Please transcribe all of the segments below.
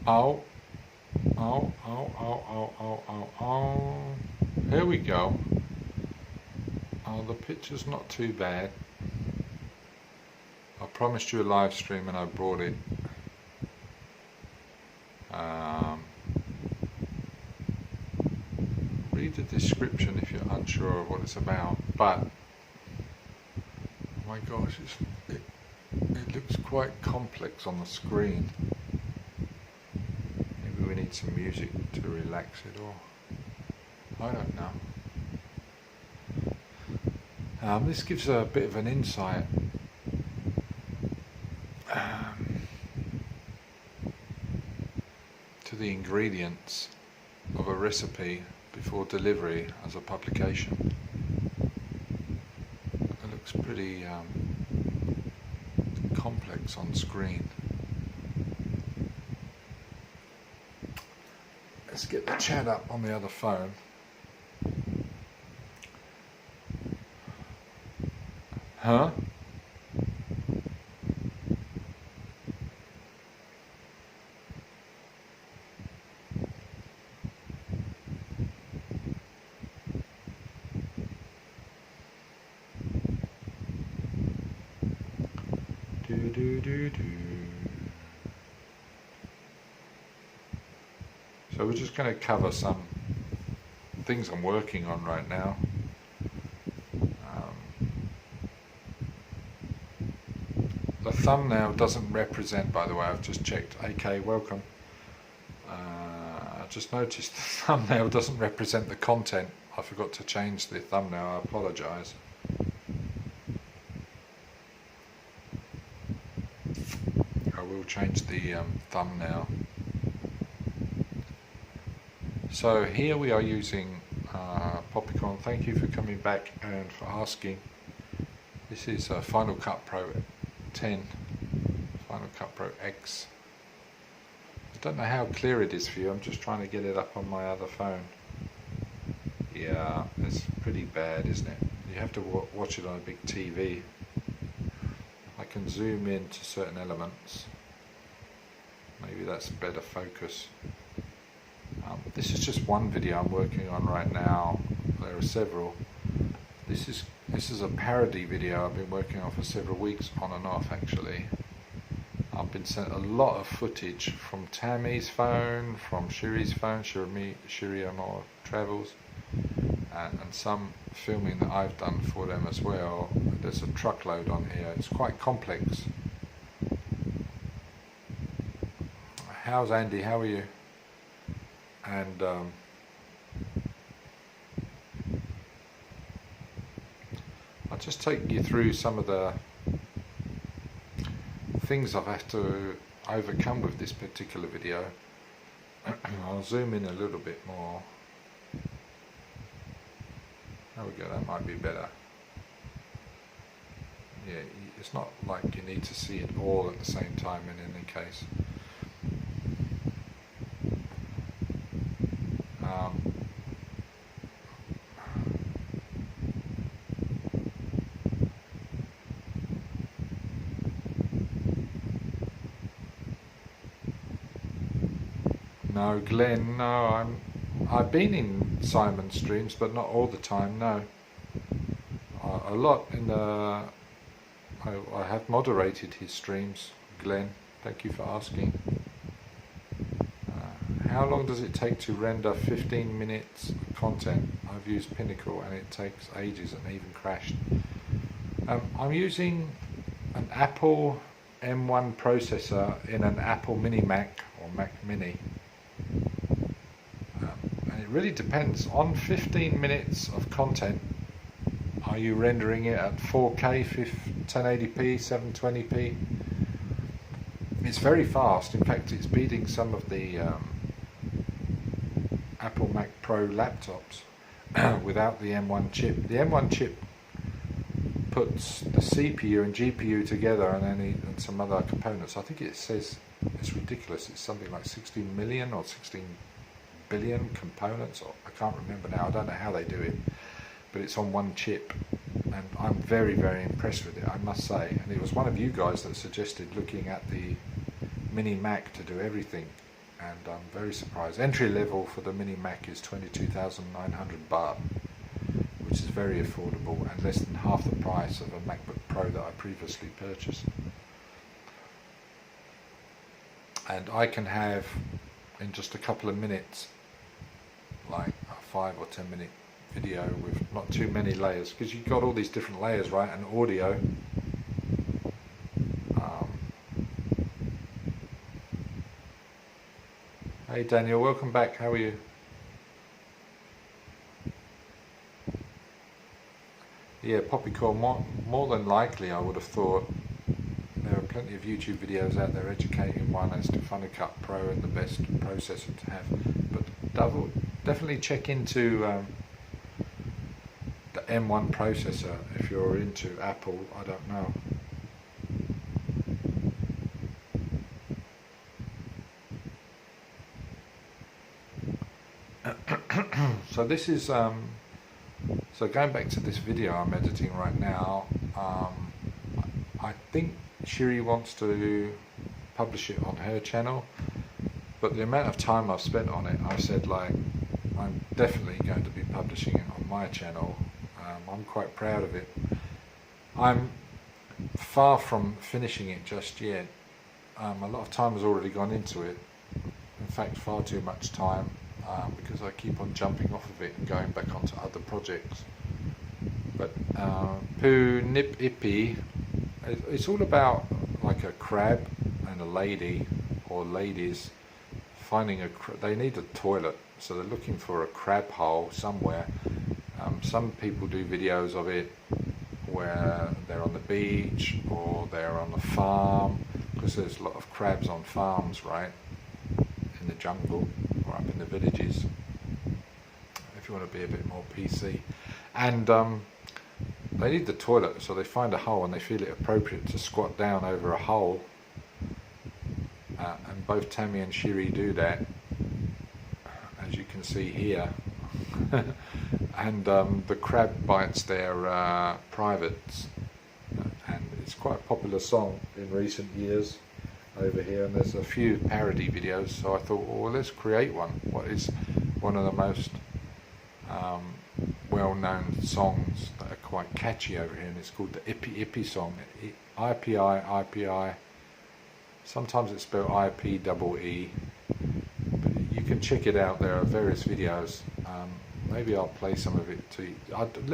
Oh, oh. Here we go. Oh, the picture's not too bad. I promised you a live stream and I brought it. Read the description if you're unsure of what it's about. But, oh my gosh, it looks quite complex on the screen. Maybe we need some music to relax it, or I don't know. This gives a bit of an insight to the ingredients of a recipe before delivery as a publication. It looks pretty complex on screen. Let's get the chat up on the other phone. Huh? So we're just going to cover some things I'm working on right now. The thumbnail doesn't represent, by the way, I've just checked. AK, welcome. I just noticed the thumbnail doesn't represent the content. I forgot to change the thumbnail, I apologise. I will change the thumbnail. So here we are using Poppycorn. Thank you for coming back and for asking. This is Final Cut Pro 10, Final Cut Pro X. I don't know how clear it is for you, I'm just trying to get it up on my other phone. Yeah, it's pretty bad, isn't it? You have to watch it on a big TV. I can zoom in to certain elements. Maybe that's better focus. This is just one video I'm working on right now. There are several. This is a parody video I've been working on for several weeks, on and off actually. I've been sent a lot of footage from Tammy's phone, from Shiri's phone, Shiri Amor Travels, and some filming that I've done for them as well. There's a truckload on here. It's quite complex. How's Andy? How are you? And I'll just take you through some of the things I've had to overcome with this particular video. I'll zoom in a little bit more. There we go, that might be better. Yeah, it's not like you need to see it all at the same time in any case. No, Glenn, no, I've been in Simon's streams, but not all the time, no. A lot in the... I have moderated his streams, Glenn, thank you for asking. How long does it take to render 15 minutes of content? I've used Pinnacle and it takes ages and even crashed. I'm using an Apple M1 processor in an Apple Mini Mac or Mac Mini. And it really depends. On 15 minutes of content, are you rendering it at 4K, 1080p, 720p? It's very fast. In fact, it's beating some of the Apple Mac Pro laptops without the M1 chip. The M1 chip puts the CPU and GPU together and some other components. I think it says, it's ridiculous, it's something like 16 million or 16 billion components, or I can't remember now, I don't know how they do it, but it's on one chip, and I'm very, very impressed with it, I must say. And it was one of you guys that suggested looking at the Mini Mac to do everything. and I'm very surprised. Entry level for the Mini Mac is 22,900 baht, which is very affordable and less than half the price of a MacBook Pro that I previously purchased. And I can have, in just a couple of minutes, like a 5 or 10 minute video with not too many layers, because you've got all these different layers, right? And audio. Hey Daniel, welcome back. How are you? Yeah, Poppycore, more than likely I would have thought there are plenty of YouTube videos out there educating one as to Final Cut Pro and the best processor to have. But definitely check into the M1 processor if you're into Apple. I don't know. So this is so going back to this video I'm editing right now. I think Shiri wants to publish it on her channel, but the amount of time I've spent on it, I've said, like, I'm definitely going to be publishing it on my channel. I'm quite proud of it. I'm far from finishing it just yet. A lot of time has already gone into it. In fact, far too much time, because I keep on jumping off of it and going back onto other projects. But Poo Nip Ippy, it's all about like a crab and a lady, or ladies, finding they need a toilet, so they're looking for a crab hole somewhere. Some people do videos of it where they're on the beach or they're on the farm, because there's a lot of crabs on farms, right, in the jungle or up in the villages, if you want to be a bit more PC. And they need the toilet, so they find a hole and they feel it appropriate to squat down over a hole, and both Tammy and Shiri do that, as you can see here. And the crab bites their privates, and it's quite a popular song in recent years over here, and there's a few parody videos, so I thought, well, let's create one. What is one of the most well-known songs that are quite catchy over here, and it's called the Ippy Ippy song. IPI, IPI, sometimes it's spelled IPEE, but you can check it out. There are various videos. Maybe I'll play some of it to you.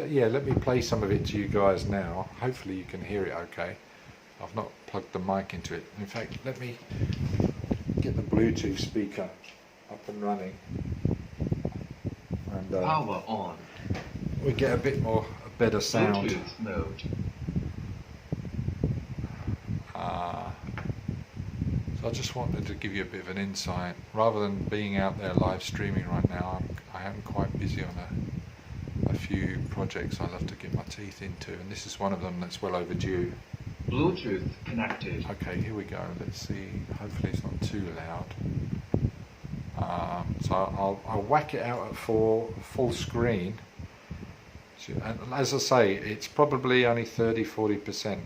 Yeah, let me play some of it to you guys now. Hopefully you can hear it okay. I've not plugged the mic into it. In fact, let me get the Bluetooth speaker up and running. And power on. We get a better sound. Bluetooth mode. So I just wanted to give you a bit of an insight. Rather than being out there live streaming right now, I am quite busy on a few projects I love to get my teeth into, and this is one of them that's well overdue. Bluetooth connected. Okay, here we go. Let's see. Hopefully it's not too loud. So I'll whack it out at full screen. So, and as I say, it's probably only 30-40%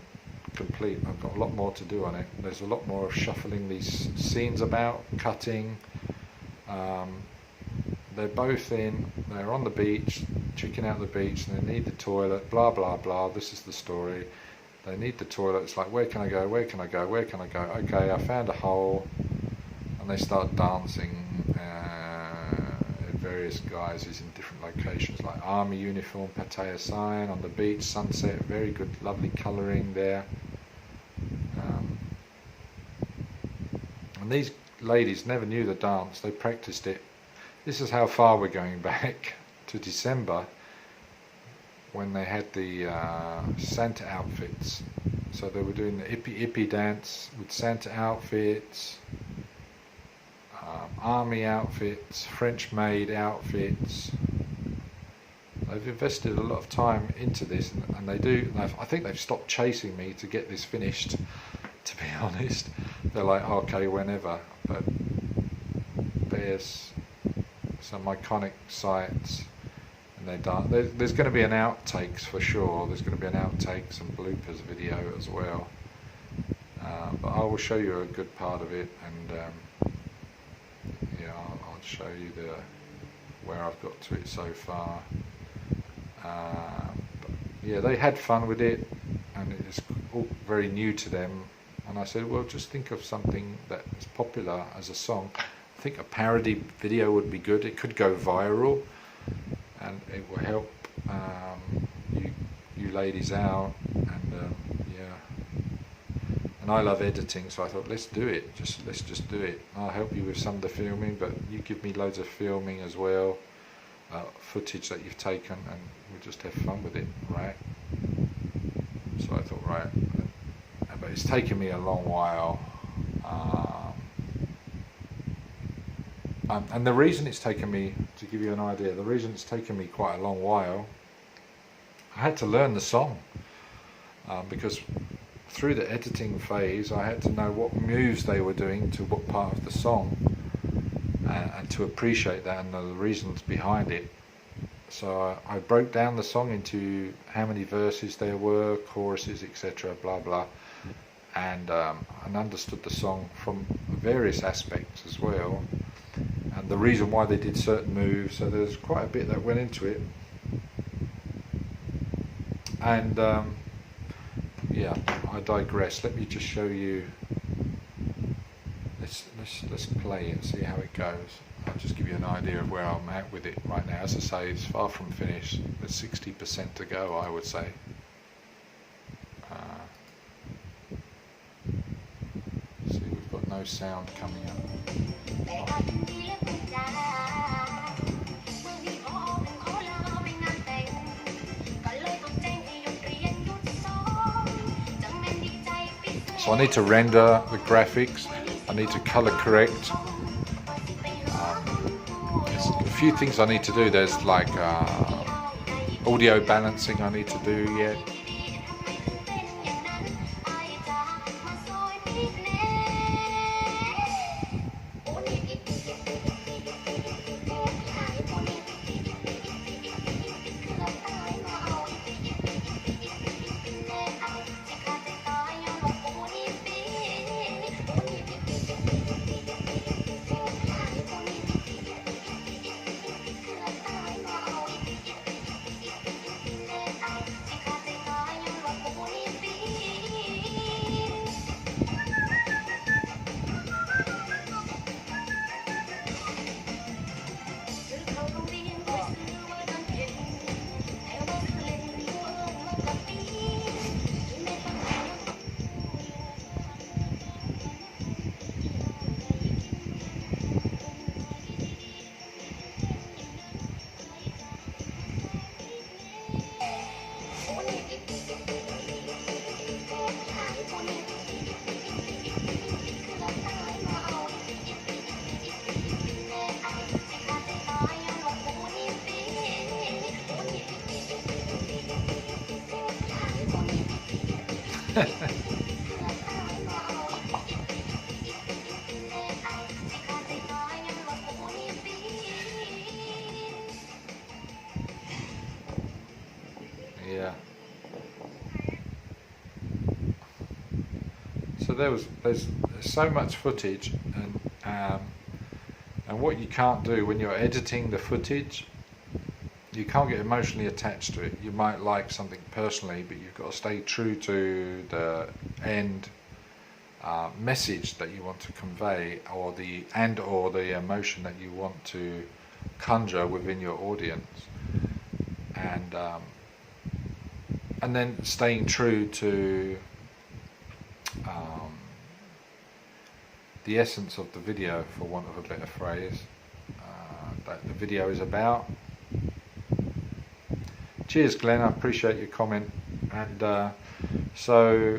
complete. I've got a lot more to do on it. There's a lot more of shuffling these scenes about, cutting. They're both they're on the beach, checking out the beach, and they need the toilet, blah blah blah. This is the story. They need the toilet. It's like, where can I go, where can I go, where can I go? Okay, I found a hole. And they start dancing. Various guises in different locations, like army uniform, Pattaya sign, on the beach, sunset, very good, lovely colouring there. And these ladies never knew the dance, they practiced it. This is how far we're going back to December, when they had the Santa outfits. So they were doing the Ippy Ippy dance with Santa outfits, army outfits, French maid outfits. They've invested a lot of time into this, and they do. I think they've stopped chasing me to get this finished, to be honest. They're like, okay, whenever. But there's some iconic sites, and there's going to be an outtakes for sure. There's going to be an outtakes and bloopers video as well. But I will show you a good part of it, and show you where I've got to it so far. But yeah, they had fun with it, and it's all very new to them. And I said, well, just think of something that is popular as a song. I think a parody video would be good. It could go viral, and it will help you ladies out. And yeah, and I love editing, so I thought, let's do it. Let's just do it. I'll help you with some of the filming, but you give me loads of filming as well, footage that you've taken, and we'll just have fun with it, right? So I thought, right, but it's taken me a long while. And the reason it's taken me, to give you an idea, the reason it's taken me quite a long while, I had to learn the song, because through the editing phase I had to know what moves they were doing to what part of the song, and to appreciate that and the reasons behind it. So I broke down the song into how many verses there were, choruses, etc., blah blah, and understood the song from various aspects as well, and the reason why they did certain moves. So there's quite a bit that went into it. And yeah, I digress. Let me just show you. Let's play it, see how it goes. I'll just give you an idea of where I'm at with it right now. As I say, it's far from finished. There's 60% to go, I would say. See, we've got no sound coming up. So I need to render the graphics, I need to color correct. There's a few things I need to do. There's like audio balancing I need to do yet. Yeah. So there's so much footage, and what you can't do when you're editing the footage, you can't get emotionally attached to it. You might like something personally, but you've got to stay true to the end message that you want to convey, or the emotion that you want to conjure within your audience, and then staying true to the essence of the video, for want of a better phrase, that the video is about. Cheers, Glenn, I appreciate your comment. And so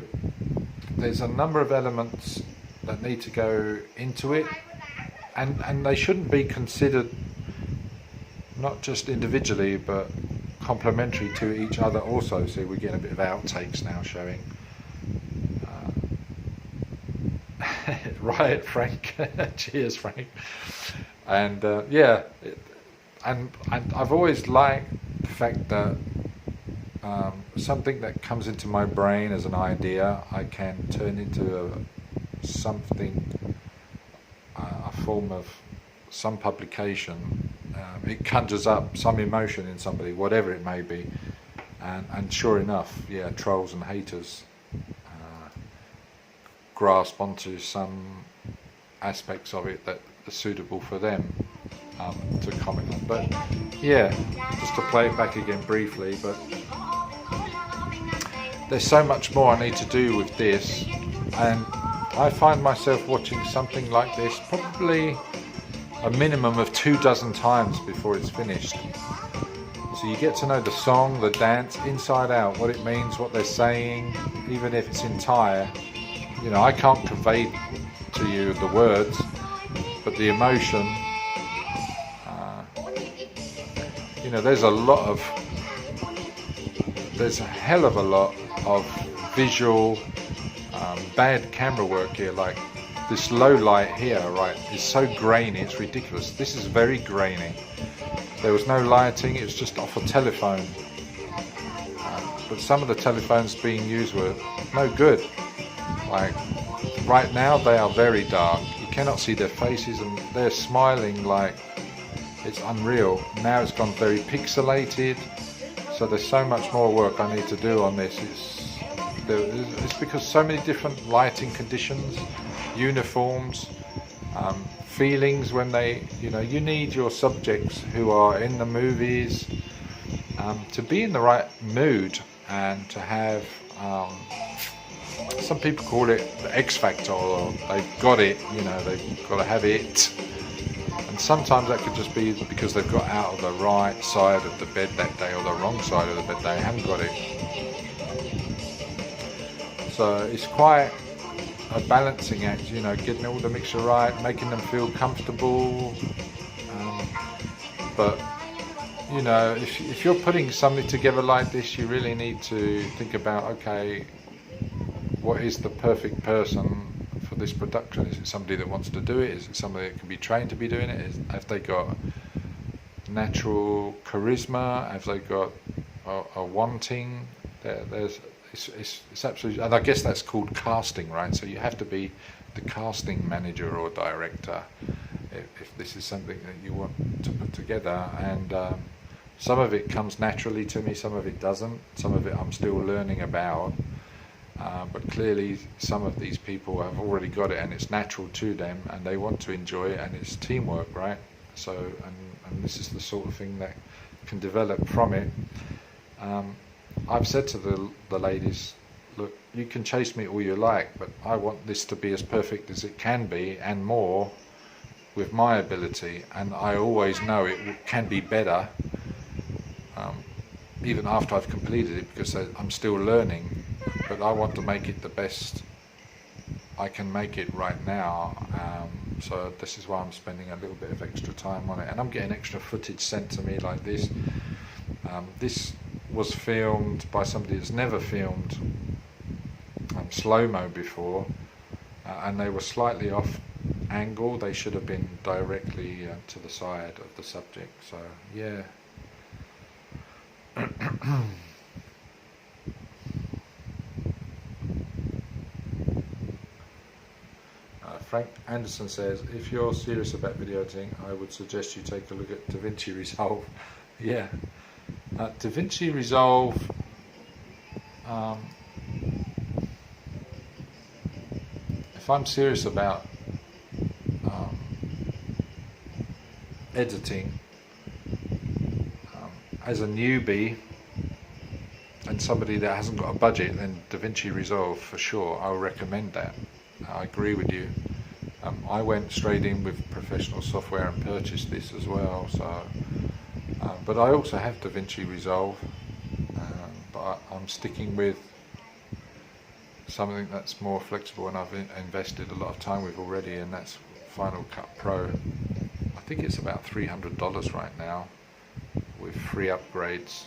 there's a number of elements that need to go into it, and they shouldn't be considered not just individually but complementary to each other also. So we're getting a bit of outtakes now showing. Right, Frank. Cheers, Frank. And yeah, and I've always liked the fact that something that comes into my brain as an idea, I can turn into something, a form of some publication, it conjures up some emotion in somebody, whatever it may be, and sure enough, yeah, trolls and haters grasp onto some aspects of it that are suitable for them to comment on. But yeah, just to play it back again briefly, but there's so much more I need to do with this, and I find myself watching something like this probably a minimum of 24 times before it's finished. So you get to know the song, the dance, inside out, what it means, what they're saying, even if it's entire. You know, I can't convey to you the words, but the emotion, you know, there's a hell of a lot of visual, bad camera work here. Like this low light here, right, is so grainy, it's ridiculous. This is very grainy. There was no lighting, it was just off a telephone. But some of the telephones being used were no good. Like right now they are very dark. You cannot see their faces and they're smiling like it's unreal. Now it's gone very pixelated. So there's so much more work I need to do on this. It's because so many different lighting conditions, uniforms, feelings when they, you know, you need your subjects who are in the movies to be in the right mood and to have, some people call it the X factor, or they've got it, you know, they've got to have it. And sometimes that could just be because they've got out of the right side of the bed that day or the wrong side of the bed, they haven't got it. So it's quite a balancing act, you know, getting all the mixture right, making them feel comfortable. But you know, if you're putting something together like this, you really need to think about, okay, what is the perfect person for this production? Is it somebody that wants to do it? Is it somebody that can be trained to be doing it? Have they got natural charisma? Have they got a wanting? It's absolutely, and I guess that's called casting, right? So you have to be the casting manager or director if this is something that you want to put together. And some of it comes naturally to me, some of it doesn't. Some of it I'm still learning about. But clearly some of these people have already got it and it's natural to them and they want to enjoy it, and it's teamwork, right? So, and this is the sort of thing that can develop from it. I've said to the ladies, look, you can chase me all you like, but I want this to be as perfect as it can be and more with my ability, and I always know it can be better even after I've completed it, because I'm still learning, but I want to make it the best I can make it right now. So this is why I'm spending a little bit of extra time on it, and I'm getting extra footage sent to me like this. This was filmed by somebody that's never filmed slow-mo before, and they were slightly off angle. They should have been directly to the side of the subject. So yeah. Frank Anderson says, if you're serious about video editing, I would suggest you take a look at DaVinci Resolve. Yeah, DaVinci Resolve, if I'm serious about editing, as a newbie and somebody that hasn't got a budget, then DaVinci Resolve for sure, I'll recommend that. I agree with you. I went straight in with professional software and purchased this as well. So, but I also have DaVinci Resolve, but I'm sticking with something that's more flexible, and I've invested a lot of time with already, and that's Final Cut Pro. I think it's about $300 right now, with free upgrades.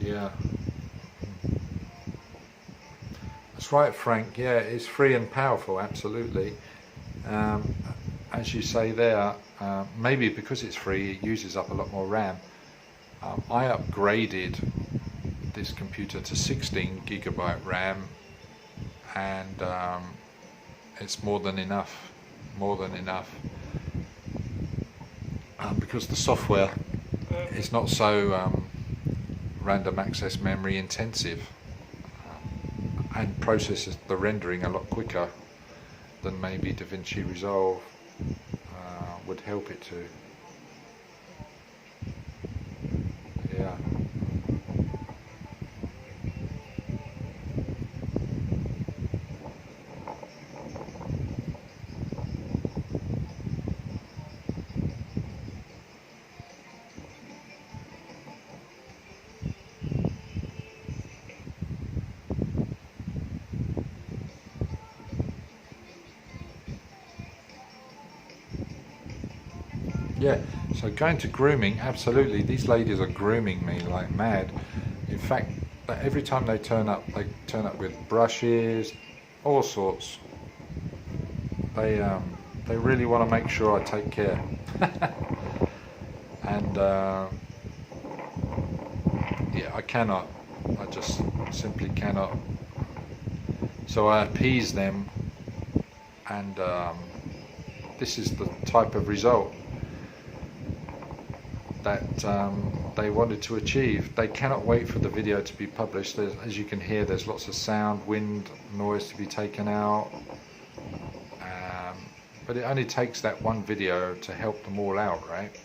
Yeah, that's right, Frank. Yeah, it's free and powerful, absolutely. Um, as you say there, maybe because it's free, it uses up a lot more RAM. I upgraded this computer to 16 gigabyte RAM, and it's more than enough. Because the software is not so random access memory intensive, and processes the rendering a lot quicker than maybe DaVinci Resolve would help it to. Yeah. Yeah, so going to grooming, absolutely, these ladies are grooming me like mad. In fact, every time they turn up with brushes, all sorts. They really want to make sure I take care. And yeah, I just simply cannot. So I appease them, and this is the type of result that they wanted to achieve. They cannot wait for the video to be published. As you can hear, there's lots of sound, wind, noise to be taken out. But it only takes that one video to help them all out, right?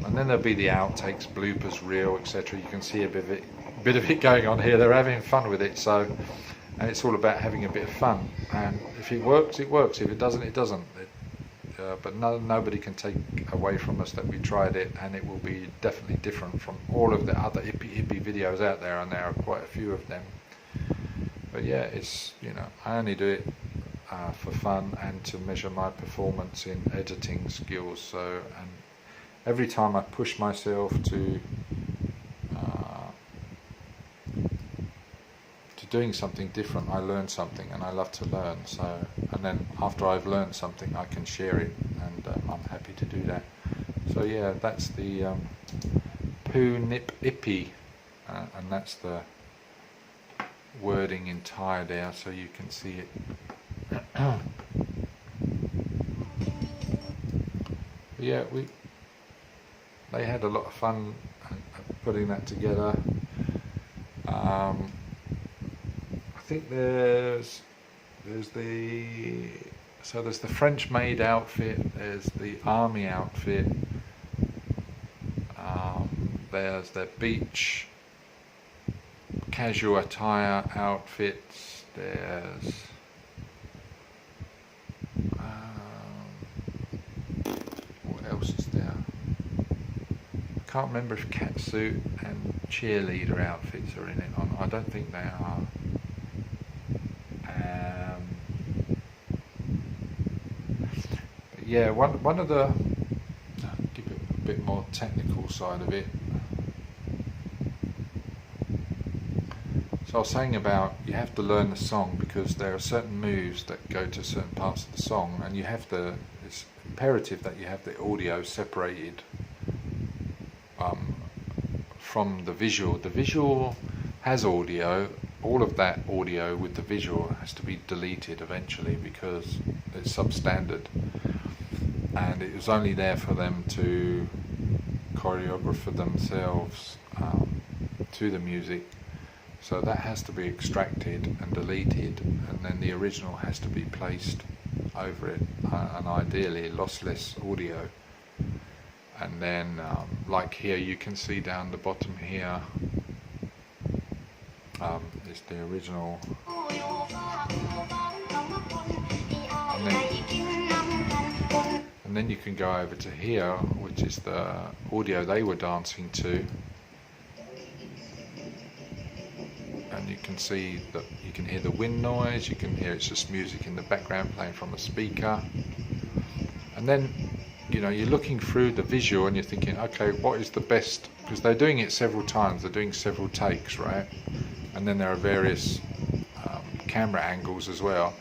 And then there'll be the outtakes, bloopers, reel, etc. You can see a bit of it going on here. They're having fun with it, and it's all about having a bit of fun. And if it works, it works. If it doesn't, it doesn't. But nobody can take away from us that we tried it, and it will be definitely different from all of the other hippie videos out there, and there are quite a few of them. But yeah, it's, I only do it for fun and to measure my performance in editing skills. So, and every time I push myself to doing something different, I learn something, and I love to learn. So, and then after I've learned something, I can share it, and I'm happy to do that. So yeah, that's the Poo Nip Ippy, and that's the wording in Thai there, so you can see it. Yeah, they had a lot of fun putting that together. I think there's the French maid outfit, there's the army outfit, there's the beach casual attire outfits, there's what else is there? I can't remember if catsuit and cheerleader outfits are in it. I don't think they are. Yeah, one of the, give it a bit more technical side of it. So I was saying about you have to learn the song, because there are certain moves that go to certain parts of the song, and it's imperative that you have the audio separated from the visual. The visual has audio. All of that audio with the visual has to be deleted eventually, because it's substandard. And it was only there for them to choreograph for themselves to the music. So that has to be extracted and deleted, and then the original has to be placed over it, and ideally lossless audio. And then, like here, you can see down the bottom here, is the original. And then you can go over to here, which is the audio they were dancing to. And you can see that you can hear the wind noise, you can hear it's just music in the background playing from a speaker. And then, you're looking through the visual and you're thinking, okay, what is the best? Because they're doing it several times, they're doing several takes, right? And then there are various camera angles as well.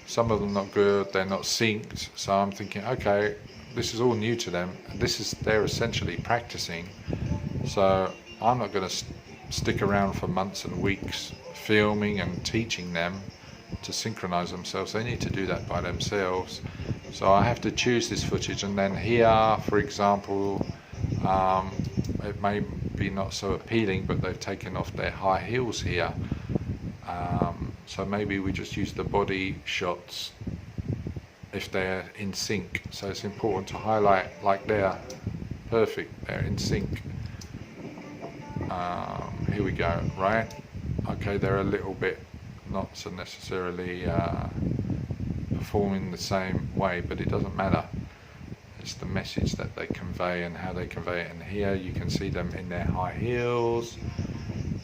some of them not good, they're not synced. So I'm thinking, okay, this is all new to them. They're essentially practicing. So I'm not going to stick around for months and weeks filming and teaching them to synchronize themselves. They need to do that by themselves. So I have to choose this footage, and then here, for example, it may be not so appealing, but they've taken off their high heels here. So maybe we just use the body shots if they're in sync. So it's important to highlight like they're perfect, they're in sync. Here we go, right? Okay, they're a little bit not so necessarily performing the same way, but it doesn't matter. It's the message that they convey and how they convey it. And here you can see them in their high heels.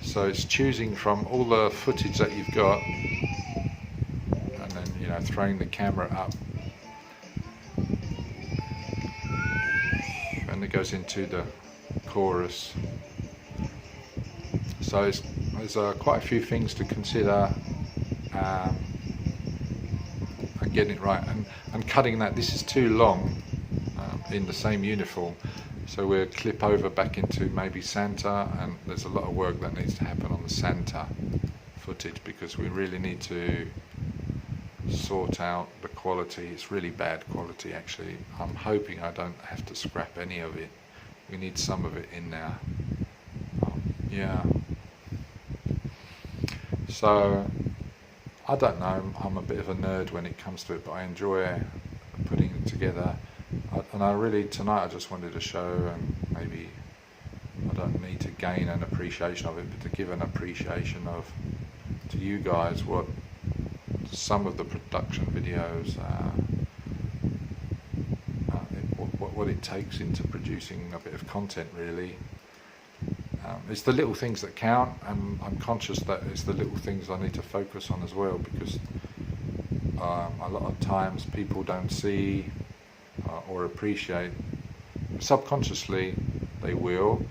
So it's choosing from all the footage that you've got, and then, you know, throwing the camera up, and it goes into the chorus. So there's quite a few things to consider, and getting it right, and cutting that. This is too long in the same uniform, so we'll clip over back into maybe Santa, and there's a lot of work that needs to happen on the Santa footage because we really need to sort out the quality. It's really bad quality actually. I'm hoping I don't have to scrap any of it. We need some of it in there. Yeah. So I don't know, I'm a bit of a nerd when it comes to it, but I enjoy putting it together. And I really, tonight I just wanted to show, and maybe I don't need to gain an appreciation of it, but to give an appreciation of, to you guys, what some of the production videos, what it takes into producing a bit of content really. It's the little things that count, and I'm conscious that it's the little things I need to focus on as well, because a lot of times people don't see or appreciate. Subconsciously they will,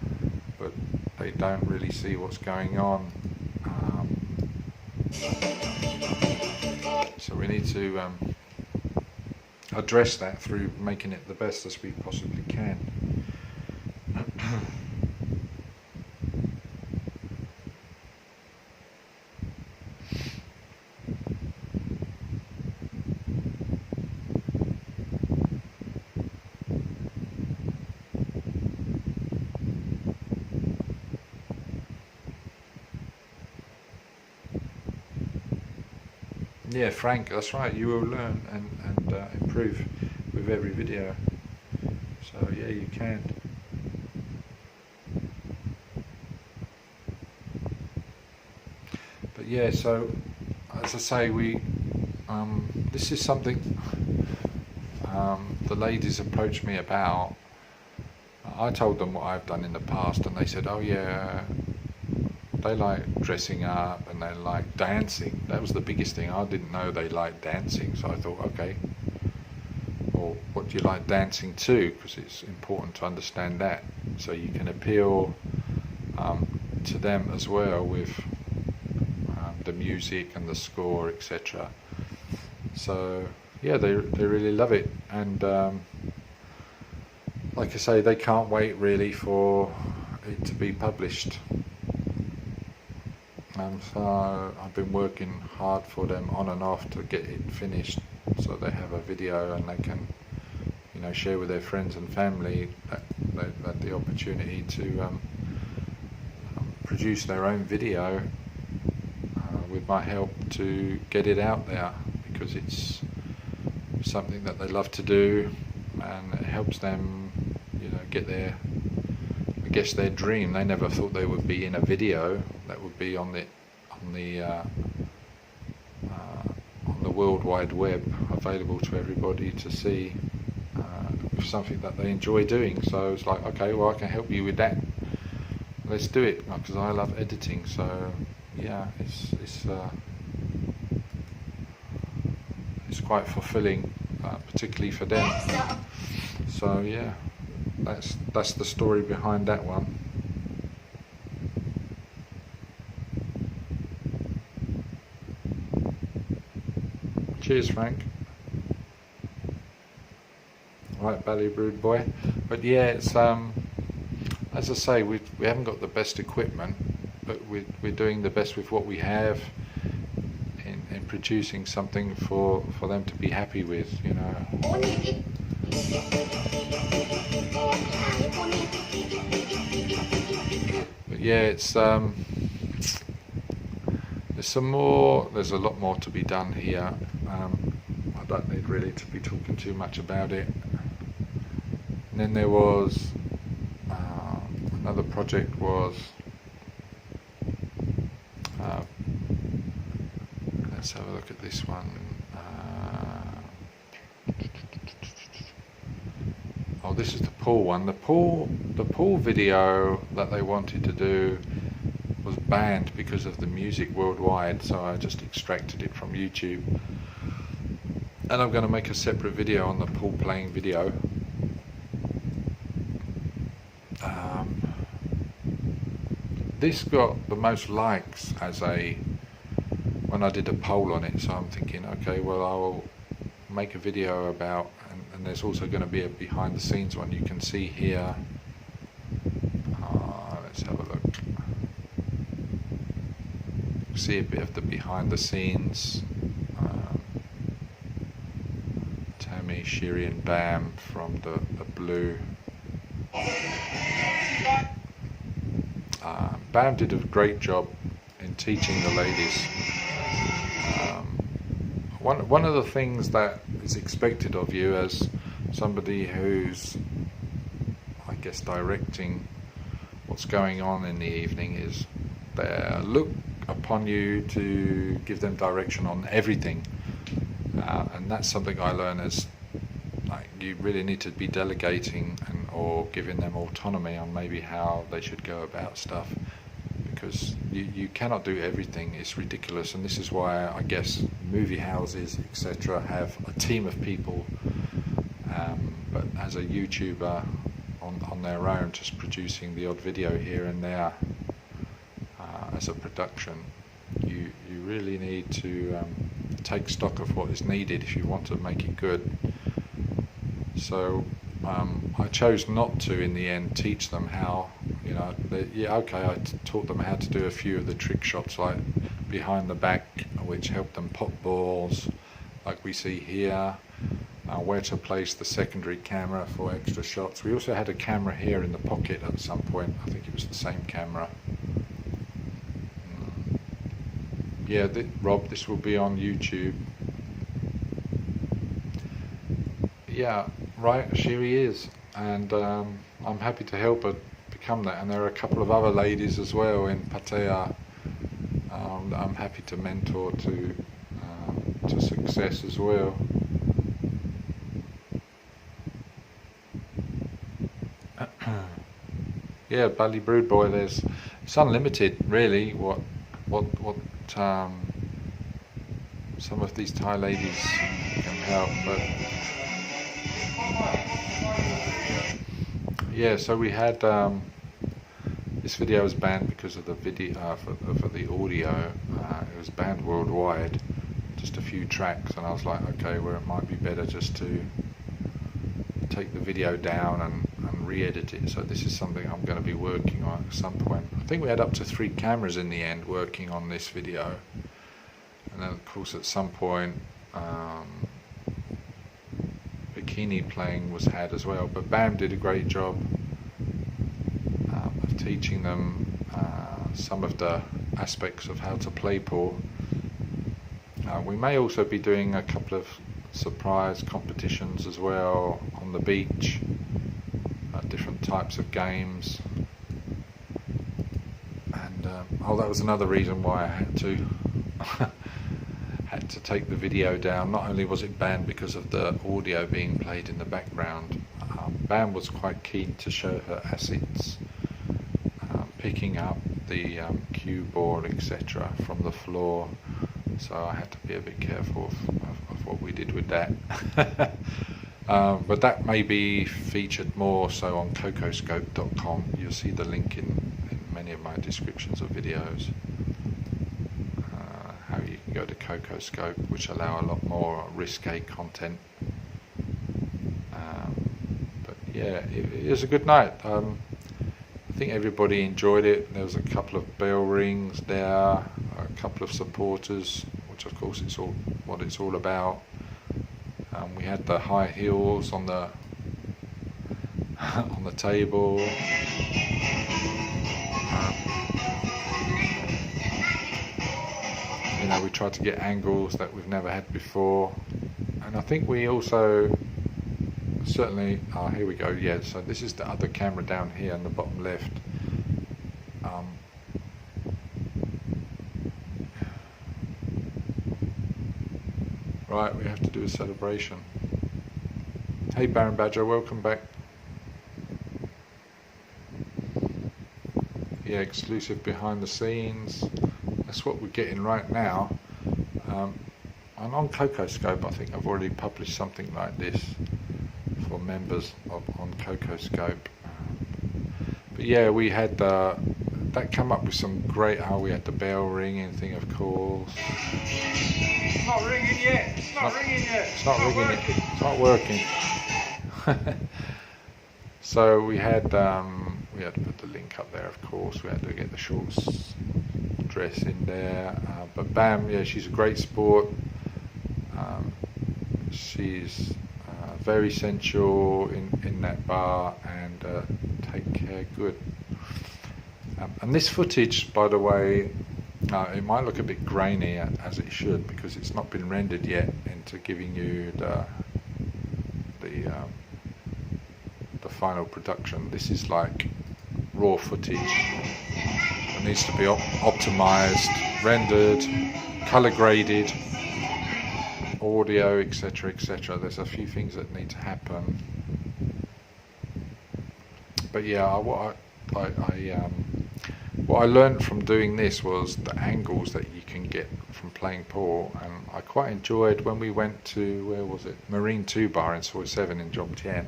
but they don't really see what's going on. So we need to address that through making it the best as we possibly can. Yeah, Frank, that's right, you will learn and improve with every video. So yeah, you can. But yeah, so as I say, this is something the ladies approached me about. I told them what I've done in the past, and they said, oh yeah, they like dressing up and they like dancing. That was the biggest thing. I didn't know they liked dancing, so I thought, okay, well, what do you like dancing to? Because it's important to understand that, so you can appeal to them as well with the music and the score, etc. So yeah, they really love it, and like I say, they can't wait really for it to be published. So I've been working hard for them on and off to get it finished, so they have a video and they can, you know, share with their friends and family that the opportunity to produce their own video with my help to get it out there, because it's something that they love to do, and it helps them, you know, get their, I guess, their dream. They never thought they would be in a video that would be on the World Wide Web, available to everybody to see, something that they enjoy doing. So it's like, okay, well, I can help you with that. Let's do it, because I love editing. So yeah, it's quite fulfilling, particularly for them. So yeah, that's the story behind that one. Cheers, Frank. Right, Bally Brood Boy. But yeah, it's as I say, we haven't got the best equipment, but we're doing the best with what we have in producing something for them to be happy with, you know. But yeah, it's there's a lot more to be done here. I don't need really to be talking too much about it. And then there was another project was let's have a look at this one. Oh, this is the pool one. The pool video that they wanted to do was banned because of the music worldwide, so I just extracted it from YouTube. And I'm going to make a separate video on the pool playing video. This got the most likes when I did a poll on it, so I'm thinking, okay, well, I'll make a video about, and there's also going to be a behind the scenes one you can see here. Let's have a look. See a bit of the behind the scenes. Tammy, Shiri and Bam from the Blue. Bam did a great job in teaching the ladies. One of the things that is expected of you as somebody who's, I guess, directing what's going on in the evening is they look upon you to give them direction on everything, and that's something I learned as you really need to be delegating or giving them autonomy on maybe how they should go about stuff, because you cannot do everything. It's ridiculous, and this is why I guess movie houses, etc., have a team of people, but as a YouTuber on their own, just producing the odd video here and there as a production, you really need to take stock of what is needed if you want to make it good. So I chose not to, in the end, teach them how, you know, I taught them how to do a few of the trick shots, like behind the back, which helped them pop balls, like we see here, where to place the secondary camera for extra shots. We also had a camera here in the pocket at some point. I think it was the same camera. Yeah, Rob, this will be on YouTube. Yeah, right, Shiri is, and I'm happy to help her become that. And there are a couple of other ladies as well in Pattaya that I'm happy to mentor to success as well. Yeah, Bally Brood Boy, it's unlimited really what some of these Thai ladies can help, but yeah, so we had this video was banned because of the video for the audio. It was banned worldwide, just a few tracks, and I was like, okay, well, it might be better just to take the video down and re-edit it. So this is something I'm going to be working on at some point. I think we had up to 3 cameras in the end working on this video, and then of course at some point bikini playing was had as well. But Bam did a great job of teaching them some of the aspects of how to play pool. We may also be doing a couple of surprise competitions as well on the beach, different types of games, and that was another reason why I had to take the video down. Not only was it banned because of the audio being played in the background, Bam was quite keen to show her assets, picking up the cue ball, etc., from the floor, so I had to be a bit careful of what we did with that. But that may be featured more so on cocoscope.com. You'll see the link in many of my descriptions of videos, how you can go to Cocoscope, which allow a lot more risque content. But yeah, it was a good night. I think everybody enjoyed it. There was a couple of bell rings there, a couple of supporters, which of course it's all what it's all about. We had the high heels on the on the table. You know, we tried to get angles that we've never had before, and I think we also certainly, here we go, yeah, so this is the other camera down here in the bottom left. Right, we have to do a celebration. Hey Baron Badger, welcome back. Yeah, exclusive behind the scenes. That's what we're getting right now. And on Cocoscope, I think I've already published something like this for members on Cocoscope. But yeah, we had that come up with some great. We had the bell ringing thing, of course. It's not ringing yet. It's not ringing yet. It's not ringing yet. It's not working. So we had to put the link up there, of course. We had to get the shorts dress in there. But Bam, yeah, she's a great sport. She's very sensual in that bar, and take care good. And this footage, by the way, it might look a bit grainy, as it should, because it's not been rendered yet into giving you the final production. This is like raw footage. It needs to be optimized, rendered, color graded, audio, etc., etc. There's a few things that need to happen. But yeah, what I learned from doing this was the angles that you can get from playing pool, and I quite enjoyed when we went to, where was it, Marine 2 Bar in Soi 7 in Jomtien.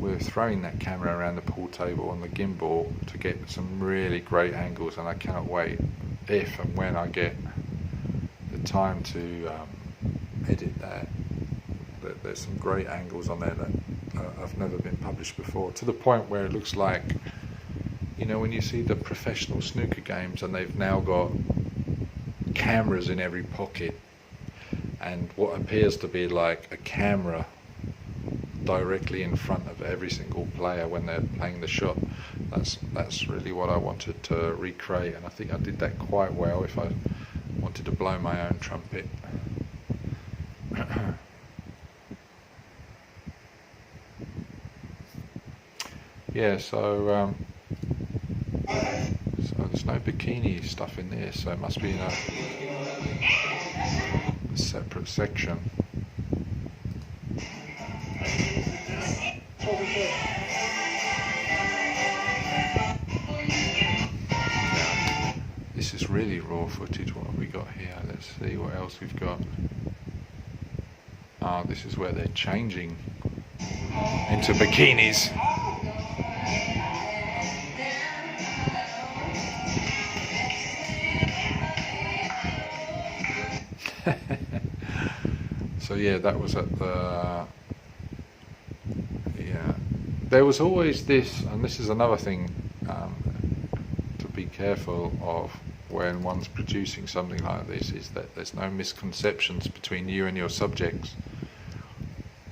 We were throwing that camera around the pool table on the gimbal to get some really great angles, and I cannot wait if and when I get the time to edit that. There's some great angles on there that have never been published before, to the point where it looks like, you know, when you see the professional snooker games and they've now got cameras in every pocket, and what appears to be like a camera directly in front of every single player when they're playing the shot. That's really what I wanted to recreate, and I think I did that quite well if I wanted to blow my own trumpet. Yeah, so there's no bikini stuff in there, so it must be in a separate section. This is really raw footage. What have we got here? Let's see what else we've got. This is where they're changing into bikinis. So yeah, that was at the, yeah, there was always this, and this is another thing to be careful of when one's producing something like this, is that there's no misconceptions between you and your subjects.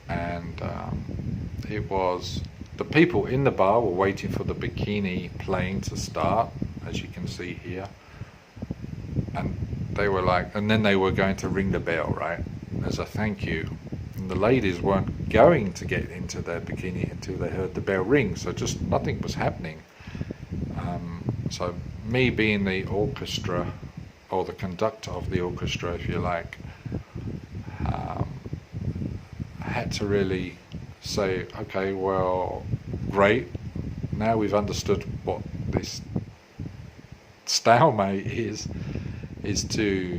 And it was, the people in the bar were waiting for the bikini playing to start, as you can see here, and they were like, and then they were going to ring the bell, right, as a thank you. And the ladies weren't going to get into their bikini until they heard the bell ring, so just nothing was happening. So me being the orchestra, or the conductor of the orchestra, if you like, I had to really say, okay, well, great, now we've understood what this stalemate is to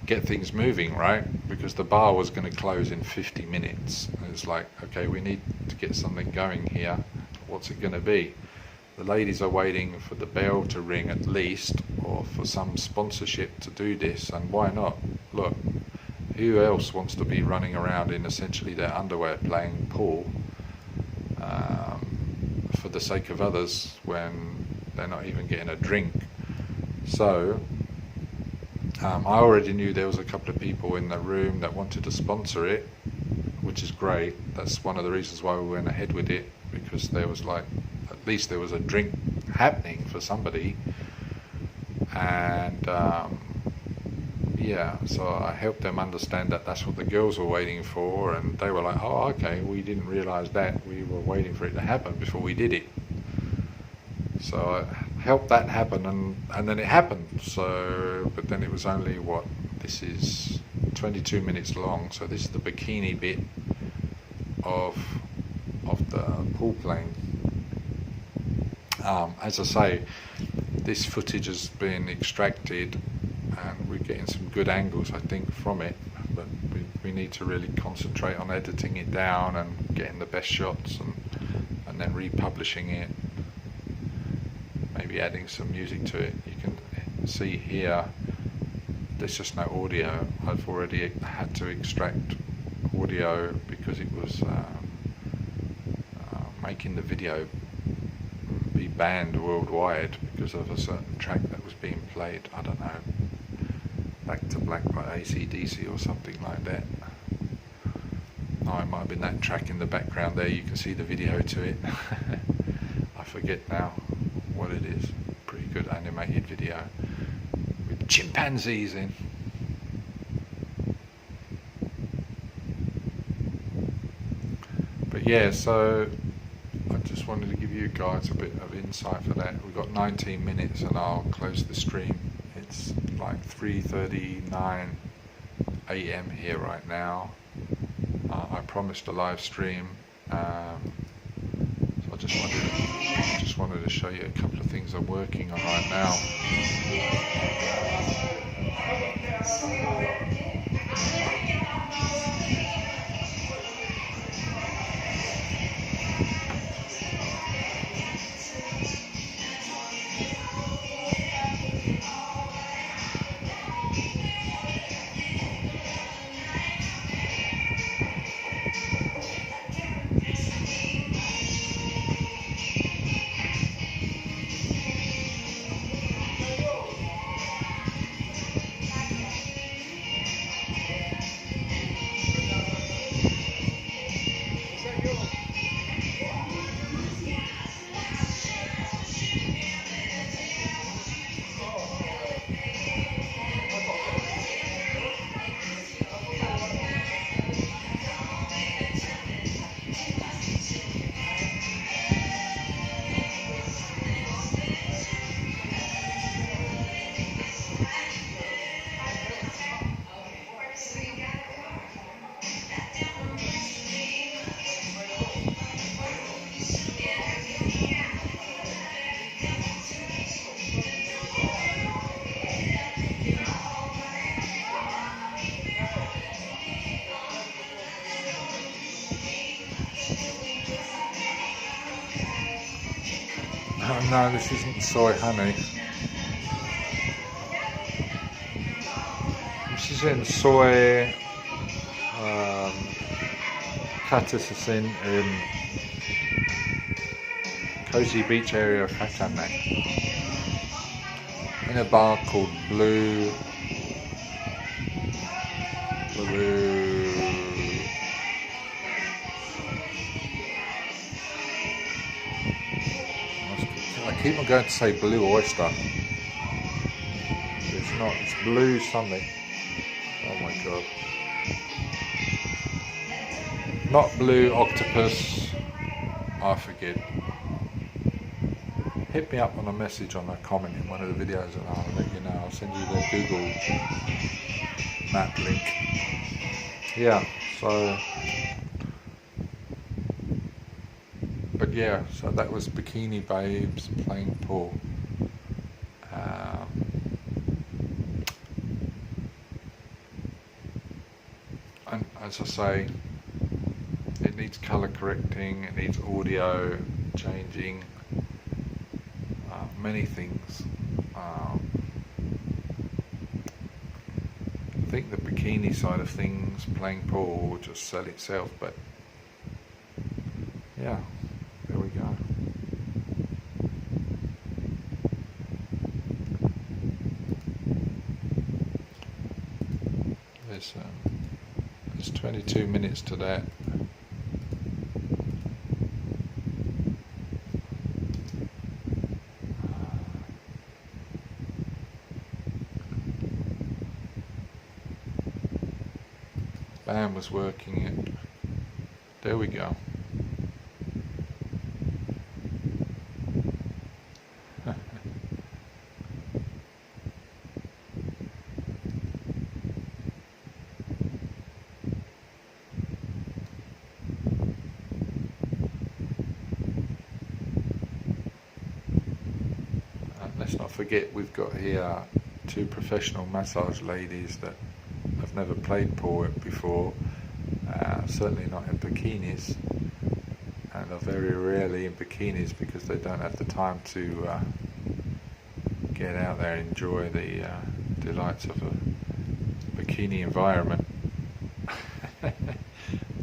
get things moving, right? Because the bar was going to close in 50 minutes. And it's like, okay, we need to get something going here. What's it going to be? the ladies are waiting for the bell to ring at least, or for some sponsorship to do this, and why not? Look, who else wants to be running around in essentially their underwear playing pool for the sake of others when they're not even getting a drink? So I already knew there was a couple of people in the room that wanted to sponsor it, which is great. That's one of the reasons why we went ahead with it, because there was like, at least there was a drink happening for somebody. And yeah, so I helped them understand that that's what the girls were waiting for, and they were like, oh okay, we didn't realise that, we were waiting for it to happen before we did it. So I helped that happen, and then it happened. So, but then it was only what, this is 22 minutes long, so this is the bikini bit of the pool playing. As I say, this footage has been extracted and we're getting some good angles, I think, from it, but we need to really concentrate on editing it down and getting the best shots, and then republishing it, maybe adding some music to it. You can see here there's just no audio. I've already had to extract audio because it was making the video be banned worldwide because of a certain track that was being played. I don't know, Back to Black by AC/DC or something like that. No, it might have been that track in the background there. You can see the video to it. I forget now what it is. Pretty good animated video with chimpanzees in. But yeah, so I just wanted to give you guys a bit of insight for that. We've got 19 minutes and I'll close the stream. It's like 3:39 AM here right now. I promised a live stream, so I just wanted to show you a couple of things I'm working on right now. Oh no, this isn't soy honey. This is in soy catechin in Cozy Beach area of Pattaya, in a bar called Blue. I keep on going to say Blue Oyster. It's not, it's Blue something. Oh my god. Not Blue Octopus. I forget. Hit me up on a message on a comment in one of the videos and I'll let you know. I'll send you the Google map link. Yeah, so. But yeah, so that was Bikini Babes playing pool. And as I say, it needs colour correcting, it needs audio changing, many things. I think the bikini side of things, playing pool, will just sell itself, but yeah, there we go. There's 22 minutes to that. Bam was working it. There we go. Let's not forget we've got here 2 professional massage ladies that have never played pool before, certainly not in bikinis, and are very rarely in bikinis because they don't have the time to get out there and enjoy the delights of a bikini environment.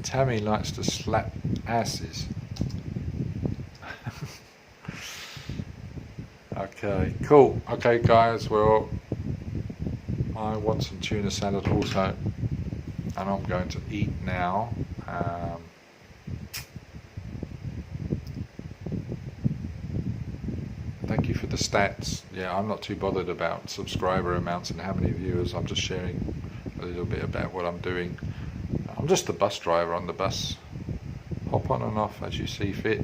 Tammy likes to slap asses. Okay, cool. Okay guys, well, I want some tuna salad also, and I'm going to eat now. Thank you for the stats. Yeah, I'm not too bothered about subscriber amounts and how many viewers. I'm just sharing a little bit about what I'm doing. I'm just a bus driver on the bus. Hop on and off as you see fit,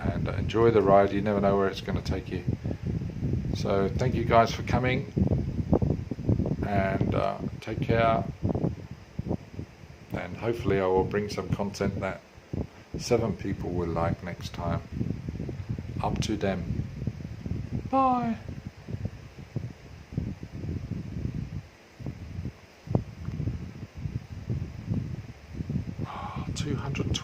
and enjoy the ride. You never know where it's going to take you. So thank you guys for coming, and take care, and hopefully I will bring some content that 7 people will like next time. Up to them. Bye. 220.